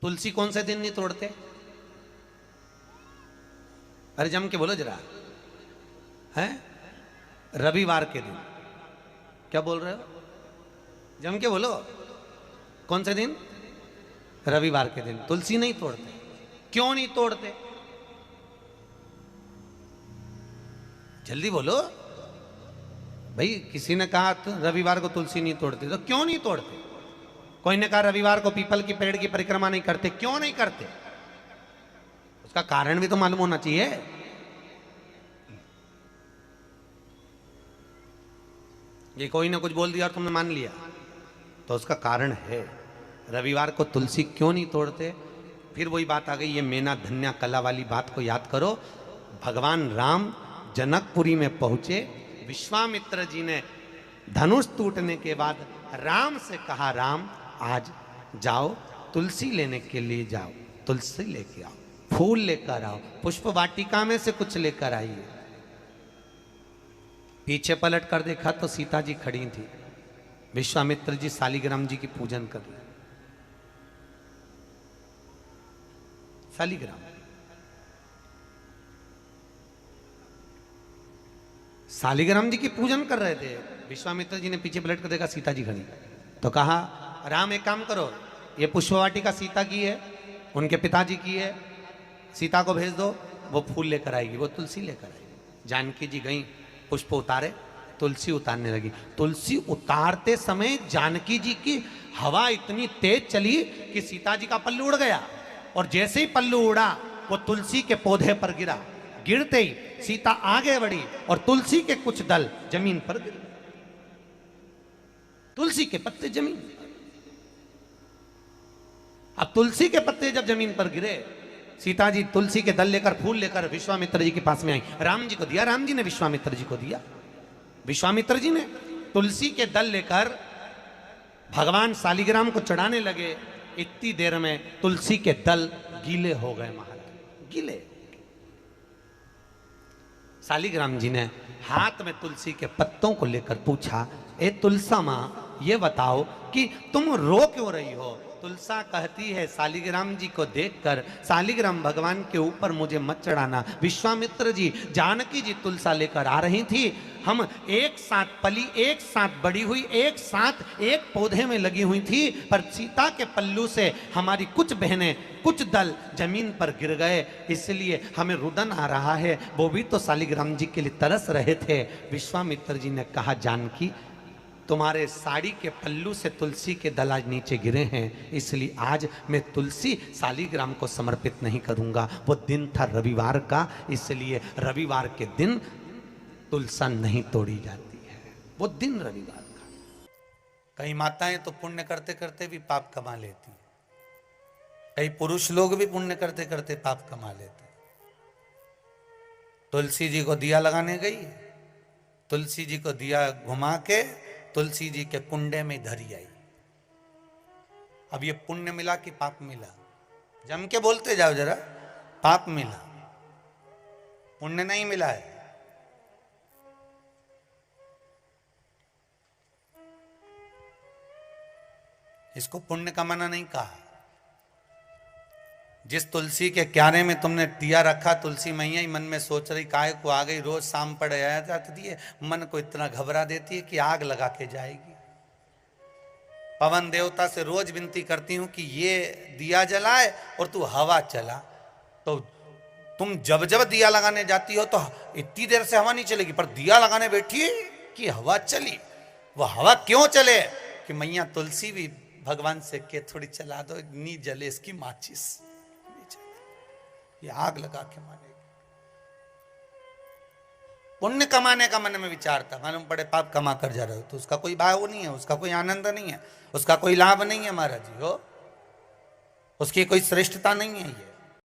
तुलसी कौन से दिन नहीं तोड़ते? अरे जम के बोलो जरा, है? रविवार के दिन। क्या बोल रहे हो? जम के बोलो, कौन से दिन? रविवार के दिन तुलसी नहीं तोड़ते। क्यों नहीं तोड़ते? जल्दी बोलो भाई। किसी ने कहा तो रविवार को तुलसी नहीं तोड़ते, तो क्यों नहीं तोड़ते? कोई ने कहा रविवार को पीपल की पेड़ की परिक्रमा नहीं करते, क्यों नहीं करते? उसका कारण भी तो मालूम होना चाहिए। ये कोई ना कुछ बोल दिया और तुमने मान लिया, तो उसका कारण है। रविवार को तुलसी क्यों नहीं तोड़ते? फिर वही बात आ गई, ये मेना धन्या कला वाली बात को याद करो। भगवान राम जनकपुरी में पहुंचे, विश्वामित्र जी ने धनुष टूटने के बाद राम से कहा, राम आज जाओ तुलसी लेने के लिए जाओ, तुलसी लेके आओ, फूल लेकर आओ, पुष्प वाटिका में से कुछ लेकर आइए। पीछे पलट कर देखा तो सीता जी खड़ी थी, विश्वामित्र जी शालिग्राम जी की पूजन कर रहे। शालिग्राम, शालिग्राम जी की पूजन कर रहे थे। विश्वामित्र जी ने पीछे पलट कर देखा, सीता जी खड़ी, तो कहा राम एक काम करो, ये पुष्प वाटिका सीता की है, उनके पिताजी की है, सीता को भेज दो, वो फूल लेकर आएगी, वो तुलसी लेकर आएगी। जानकी जी गई, पुष्प उतारे, तुलसी उतारने लगी। तुलसी उतारते समय जानकी जी की हवा इतनी तेज चली कि सीता जी का पल्लू उड़ गया, और जैसे ही पल्लू उड़ा वो तुलसी के पौधे पर गिरा। गिरते ही सीता आगे बढ़ी और तुलसी के कुछ दल जमीन पर गिरे, तुलसी के पत्ते जमीन पर। अब तुलसी के पत्ते जब जमीन पर गिरे, सीता जी तुलसी के दल लेकर, फूल लेकर विश्वामित्र जी के पास में आई, राम जी को दिया, राम जी ने विश्वामित्र जी को दिया। विश्वामित्र जी ने तुलसी के दल लेकर भगवान शालिग्राम को चढ़ाने लगे। इतनी देर में तुलसी के दल गीले हो गए, महाराज गीले। शालिग्राम जी ने हाथ में तुलसी के पत्तों को लेकर पूछा, ए तुलसा मां, ये बताओ कि तुम रो क्यों रही हो? तुलसा कहती है, शालिग्राम जी को देखकर, शालिग्राम भगवान के ऊपर मुझे मत चढ़ाना। विश्वामित्र जी, जानकी जी तुलसा लेकर आ रही थी, हम एक साथ पली, एक साथ बड़ी हुई, एक साथ एक पौधे में लगी हुई थी, पर सीता के पल्लू से हमारी कुछ बहनें, कुछ दल जमीन पर गिर गए, इसलिए हमें रुदन आ रहा है। वो भी तो शालिग्राम जी के लिए तरस रहे थे। विश्वामित्र जी ने कहा, जानकी, तुम्हारे साड़ी के पल्लू से तुलसी के दल आज नीचे गिरे हैं, इसलिए आज मैं तुलसी शालिग्राम को समर्पित नहीं करूंगा। वो दिन था रविवार का, इसलिए रविवार के दिन तुलसा नहीं तोड़ी जाती है, वो दिन रविवार का। कई माताएं तो पुण्य करते करते भी पाप कमा लेती, कई पुरुष लोग भी पुण्य करते करते पाप कमा लेते। तुलसी जी को दिया लगाने गई, तुलसी जी को दिया घुमा के तुलसी जी के कुंडे में धरी आई। अब ये पुण्य मिला कि पाप मिला? जम के बोलते जाओ जरा, पाप मिला, पुण्य नहीं मिला है। इसको पुण्य कमाना नहीं कहा। जिस तुलसी के क्यारे में तुमने दिया रखा, तुलसी मैया ही मन में सोच रही, काहे को आ गई, रोज शाम पड़े आया जाती है, मन को इतना घबरा देती है कि आग लगा के जाएगी। पवन देवता से रोज विनती करती हूं कि ये दिया जलाए और तू हवा चला। तो तुम जब जब दिया लगाने जाती हो तो इतनी देर से हवा नहीं चलेगी, पर दिया लगाने बैठी कि हवा चली। वो हवा क्यों चले? कि मैया तुलसी भी भगवान से के थोड़ी चला दो, नी जले इसकी माचिस, ये आग लगा के मानेगी। पुण्य कमाने का मन में विचार था, मालूम पड़े पाप कमा कर जा रहे हो तो उसका कोई भाव नहीं है, उसका कोई आनंद नहीं है, उसका कोई लाभ नहीं है महाराज जी हो, उसकी कोई श्रेष्ठता नहीं है। ये